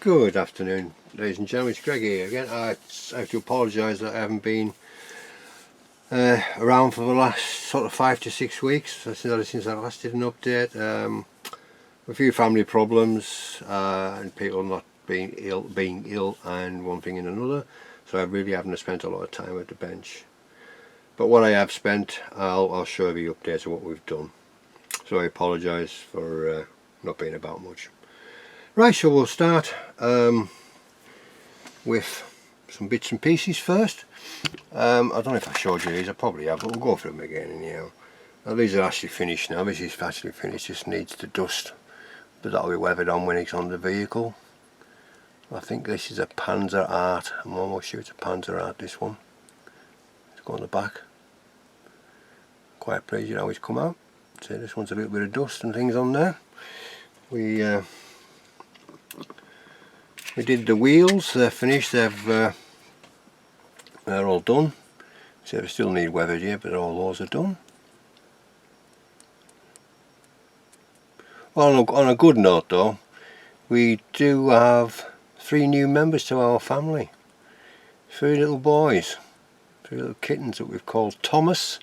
Good afternoon, ladies and gentlemen, it's Greg here again. I have to apologise that I haven't been around for the last sort of 5 to 6 weeks since I last did an update. A few family problems and people not being ill and one thing and another, so I really haven't spent a lot of time at the bench. But what I have spent, I'll show you the updates of what we've done. So I apologise for not being about much. Right, so we'll start with some bits and pieces first. I don't know if I showed you these, I probably have, but we'll go through them again anyhow. Now these are actually finished now, this is actually finished, just needs to dust, but that'll be weathered on when it's on the vehicle. I think this is a Panzer Art, I'm almost sure it's a Panzer Art, this one. Let's go on the back. Quite pleased with how it's come out. See, this one's a little bit of dust and things on there. We did the wheels, they're finished, they're all done. So they still need weathered here, but all those are done. Well, on a good note though, we do have 3 new members to our family. 3 little boys, 3 little kittens that we've called Thomas,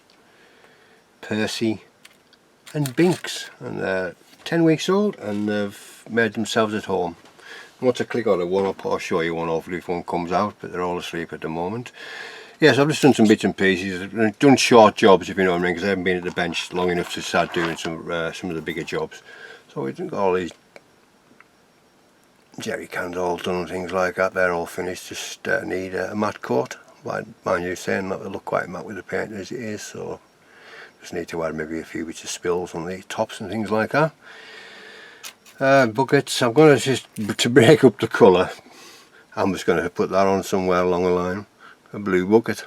Percy and Binks, and they're 10 weeks old and they've made themselves at home. Once I click on the one, I'll show you one, hopefully if one comes out, but they're all asleep at the moment. Yes, I've just done some bits and pieces, I've done short jobs, if you know what I mean, because I haven't been at the bench long enough to start doing some of the bigger jobs. So we've got all these jerry cans all done and things like that, they're all finished, just need a matte coat. Mind you saying that they look quite matte with the paint as it is, so just need to add maybe a few bits of spills on the tops and things like that. Buckets, I'm going to break up the colour, I'm just going to put that on somewhere along the line, a blue bucket.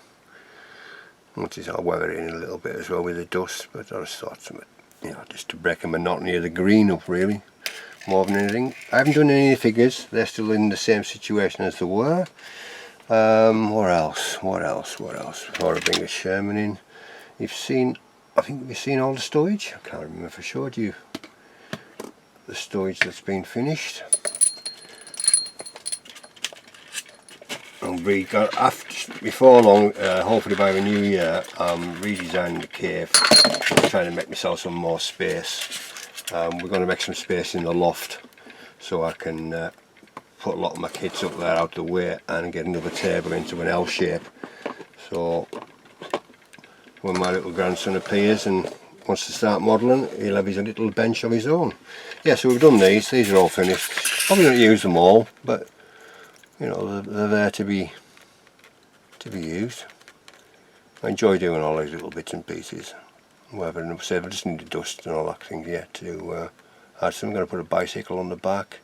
I'll weather it in a little bit as well with the dust, but I just thought something, you know, just to break the monotony of the green up really, more than anything. I haven't done any figures, they're still in the same situation as they were. What else? Before I bring the Sherman in, I think you've seen all the stowage. I can't remember if I showed you the stowage that's been finished. And before long, hopefully by the new year, I'm redesigning the cave. I'm trying to make myself some more space. We're going to make some space in the loft so I can put a lot of my kits up there out of the way and get another table into an L shape. So when my little grandson appears and wants to start modelling, he'll have his little bench of his own. Yeah, so we've done these are all finished. Probably don't use them all, but you know, they're there to be used. I enjoy doing all these little bits and pieces. Whatever, and I just need the dust and all that thing yet to add some. I'm going to put a bicycle on the back.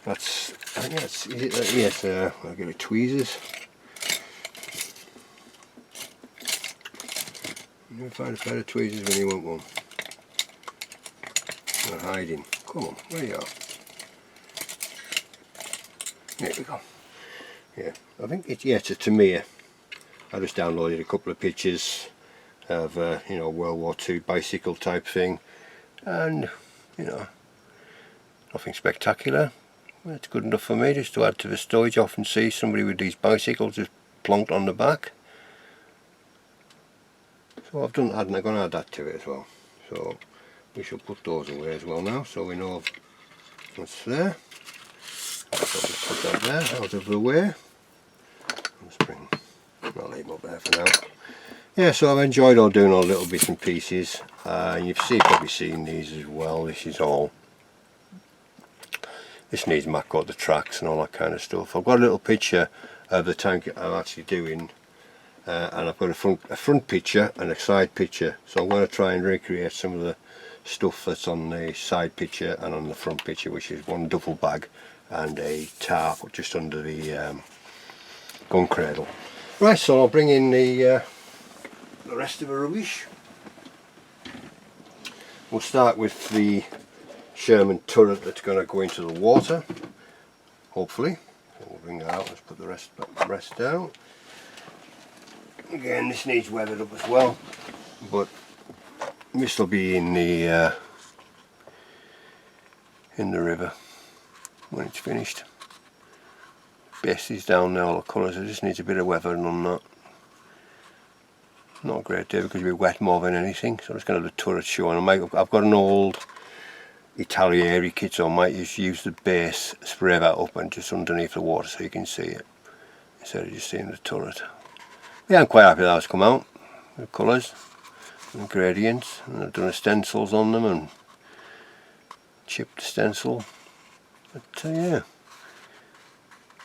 I think that's it. Yes, I'll get the tweezers. You'll find a pair of tweezers when you want one. They're hiding. Come on, where you are? There we go. Yeah, I think it's a Tamiya. I just downloaded a couple of pictures of you know, World War II bicycle type thing, and you know, nothing spectacular. It's good enough for me just to add to the storage. I often see somebody with these bicycles just plonked on the back. So I'm going to add that to it as well. So we shall put those away as well now, so we know what's there. I'll just put that there, out of the way. I'll leave them up there for now. Yeah, so I've enjoyed doing all little bits and pieces. You've probably seen these as well. This needs matte coat the tracks and all that kind of stuff. I've got a little picture of the tank I'm actually doing. And I've got a front picture and a side picture, so I'm going to try and recreate some of the stuff that's on the side picture and on the front picture, which is one duffel bag and a tarp just under the gun cradle. Right, so I'll bring in the rest of the rubbish. We'll start with the Sherman turret that's going to go into the water, hopefully. So we'll bring that out, let's put the rest down. Again, this needs weathered up as well, but this will be in the river when it's finished. spaces down there, all the colours. It just needs a bit of weathering on that. Not a great deal because it'll be wet more than anything. So I'm just going to have the turret showing. I've got an old Italieri kit, so I might just use the base, spray that up and just underneath the water so you can see it instead of just seeing the turret. Yeah, I'm quite happy that it's come out. The colours and the gradients, and I've done the stencils on them and chipped the stencil. But yeah,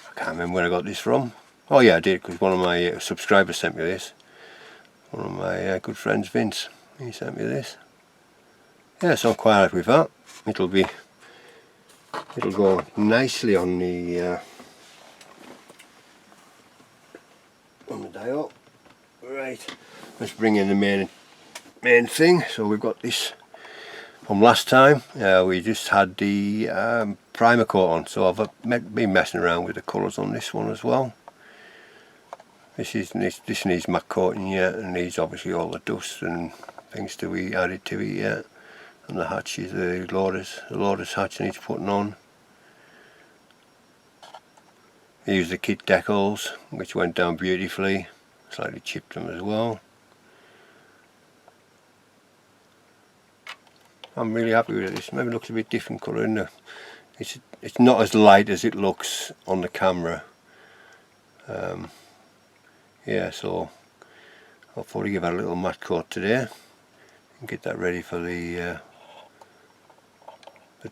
I can't remember where I got this from. Oh yeah, I did, because one of my subscribers sent me this. One of my good friends, Vince, he sent me this. Yeah, so I'm quite happy with that. It'll go nicely on the dial. Right, let's bring in the main thing. So we've got this from last time. We just had the primer coat on, so I've been messing around with the colours on this one as well. This needs matte coating yet, and needs obviously all the dust and things to be added to it yet. And the hatch is the loader's hatch needs putting on. I used the kit decals, which went down beautifully. Slightly chipped them as well. I'm really happy with it. This maybe looks a bit different colour in there. It's not as light as it looks on the camera. Yeah, so I'll probably give that a little matte coat today and get that ready for the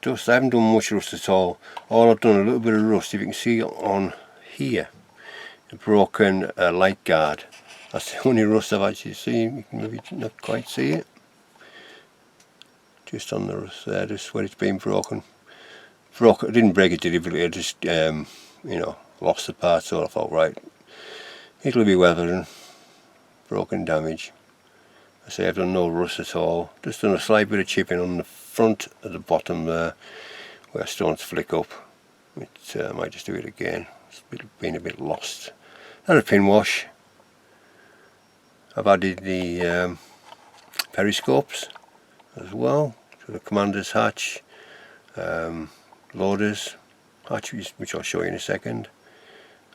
dust. I haven't done much rust at all. I've done a little bit of rust, if you can see on here, a broken light guard. That's the only rust I've actually seen. You can maybe not quite see it. Just on the rust there, just where it's been broken. I didn't break it deliberately, I just you know, lost the part, so I thought, right, it'll be weathered and broken damage. I say I've done no rust at all, just done a slight bit of chipping on the front at the bottom there where stones flick up. I might just do it again, it's been a bit lost. And a pin wash. I've added the periscopes as well, so the commander's hatch, loader's hatch, which I'll show you in a second,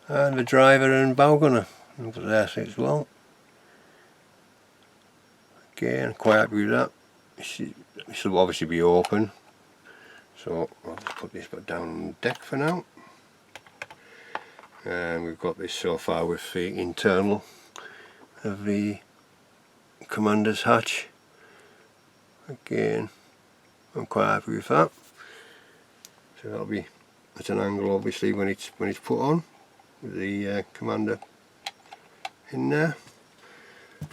and the driver and bow gunner over there as well. Again, quite happy with that. This will obviously be open, so I'll just put this back down on the deck for now. And we've got this so far with the internal of the commander's hatch. Again, I'm quite happy with that. So that'll be at an angle obviously when it's put on with the commander in there.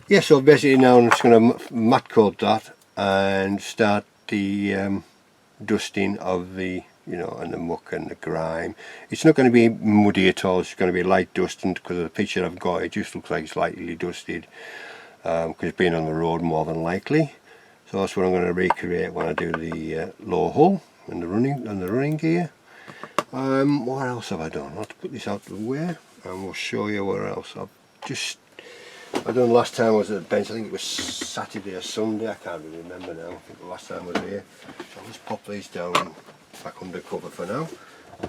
Yeah, so basically now I'm just going to matte coat that and start the dusting of the, you know, and the muck and the grime. It's not going to be muddy at all, it's going to be light dusting because of the picture I've got. It just looks like it's lightly dusted because it's been on the road more than likely. So that's what I'm going to recreate when I do the low hull and the running gear. What else have I done? I'll put this out of the way and we'll show you what else I've done. Last time I was at the bench, I think it was Saturday or Sunday, I can't really remember now. I think the last time I was here. So I'll just pop these down back under cover for now.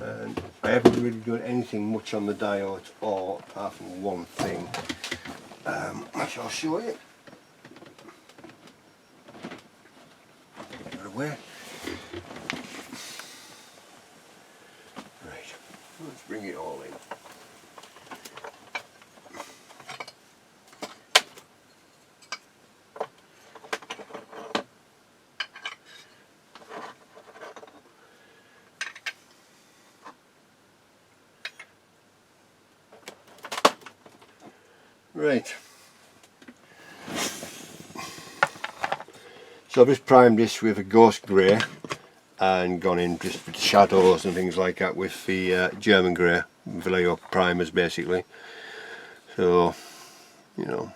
And I haven't really done anything much on the diode or apart from one thing, which I'll show you. Get it away. Right, let's bring it all in. Right, so I've just primed this with a ghost grey and gone in just with shadows and things like that with the German grey, Vallejo primers basically. So, you know,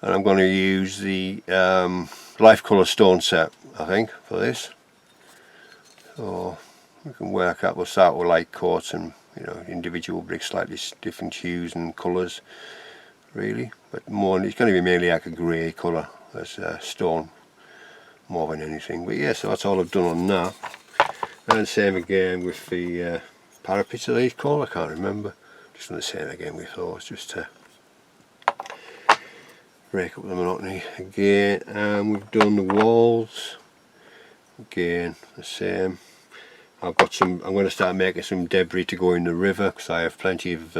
and I'm going to use the Life Colour Stone set, I think, for this. So we can work out, we'll start with light coats and, you know, individual bricks, slightly different hues and colours really, but more, it's going to be mainly like a grey colour as stone more than anything. But yeah, so that's all I've done on that. And same again with the parapets are these called? I can't remember. Just going to say it again with those, just to break up the monotony again. And we've done the walls again, the same. I'm going to start making some debris to go in the river, because I have plenty of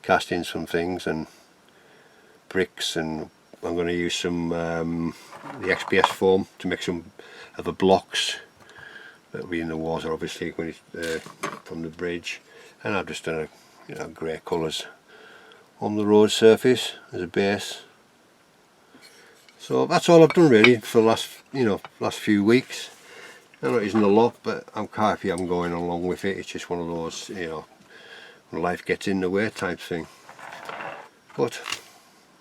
castings from things and bricks, and I'm going to use some the XPS foam to make some of the blocks that'll be in the water, obviously, when it's from the bridge. And I've just done a grey colours on the road surface as a base. So that's all I've done really for the last few weeks. I'm not using a lot, but I'm quite happy I'm going along with it. It's just one of those, when life gets in the way type thing. But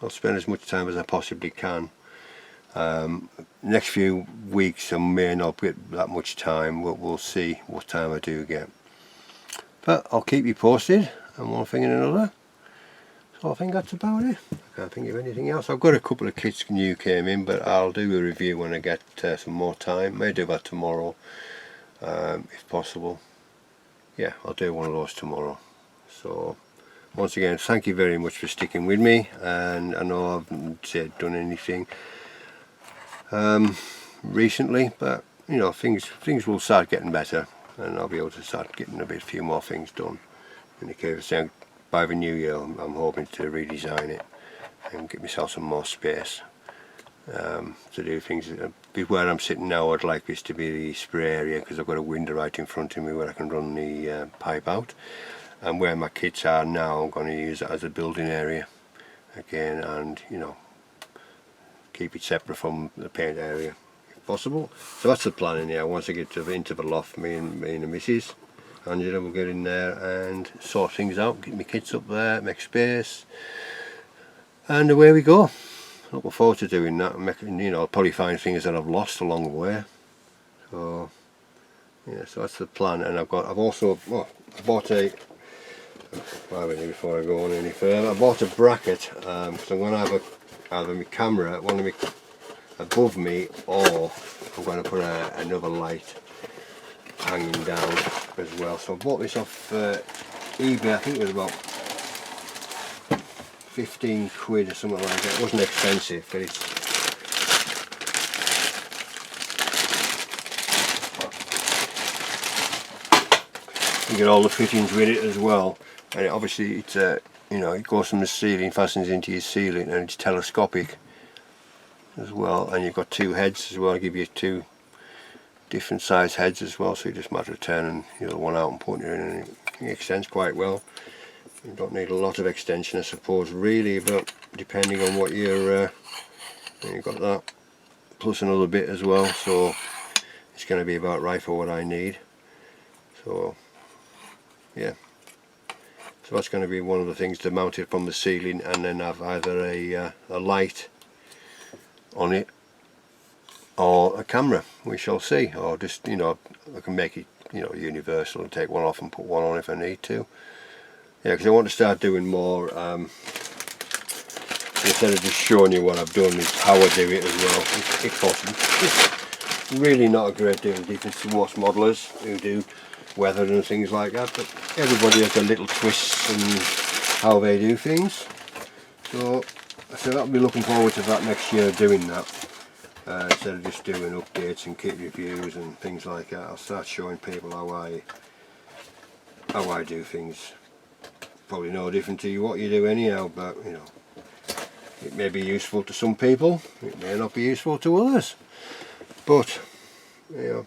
I'll spend as much time as I possibly can. Next few weeks I may not get that much time, but we'll see what time I do get. But I'll keep you posted on one thing and another. So I think that's about it. I can't think of anything else. I've got a couple of kits new came in, but I'll do a review when I get some more time. May do that tomorrow, if possible. Yeah, I'll do one of those tomorrow. So once again, thank you very much for sticking with me, and I know I haven't done anything recently, but things will start getting better, and I'll be able to start getting a few more things done. In the case of by the new year, I'm hoping to redesign it and get myself some more space to do things. Where I'm sitting now, I'd like this to be the spray area, because I've got a window right in front of me where I can run the pipe out. And where my kits are now, I'm going to use it as a building area again, and keep it separate from the paint area if possible. So that's the plan in here. Once I get into the loft, me and the missus Angela will get in there and sort things out, get my kits up there, make space, and away we go. Looking forward to doing that, and I'll probably find things that I've lost along the way. So yeah, so that's the plan. And I bought before I go on any further, I bought a bracket, because I'm going to have either my camera above me, or I'm going to put another light hanging down as well. So I bought this off eBay. I think it was about 15 quid or something like that. It wasn't expensive, but you get all the fittings with it as well. And obviously it's it goes from the ceiling, fastens into your ceiling, and it's telescopic as well. And you've got two heads as well. I give you two different size heads as well, so you just matter of turning the other one out and putting it in, and it extends quite well. You don't need a lot of extension, I suppose, really, but depending on what you've got that plus another bit as well, so it's going to be about right for what I need. So yeah, so that's going to be one of the things, to mount it from the ceiling and then have either a light on it or a camera. We shall see. Or just I can make it universal and take one off and put one on if I need to. Yeah, because I want to start doing more, instead of just showing you what I've done, is how I do it as well, if possible. It's really not a great deal of difference to most modelers who do weather and things like that, but everybody has a little twist in how they do things. So I'll be looking forward to that next year, doing that. Instead of just doing updates and kit reviews and things like that, I'll start showing people how I do things. Probably no different to what you do anyhow, but it may be useful to some people, it may not be useful to others, but it'll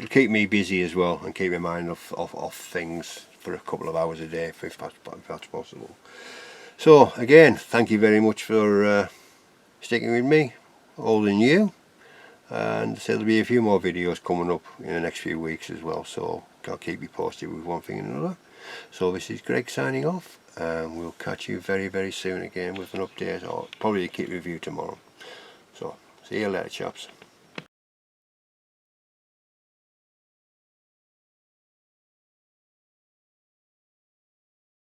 keep me busy as well, and keep my mind off things for a couple of hours a day if that's possible. So again, thank you very much for sticking with me, old and new, and so there'll be a few more videos coming up in the next few weeks as well, so I'll keep you posted with one thing and another. So this is Greg signing off, and we'll catch you very, very soon again with an update, or probably a kit review tomorrow. So see you later, chaps.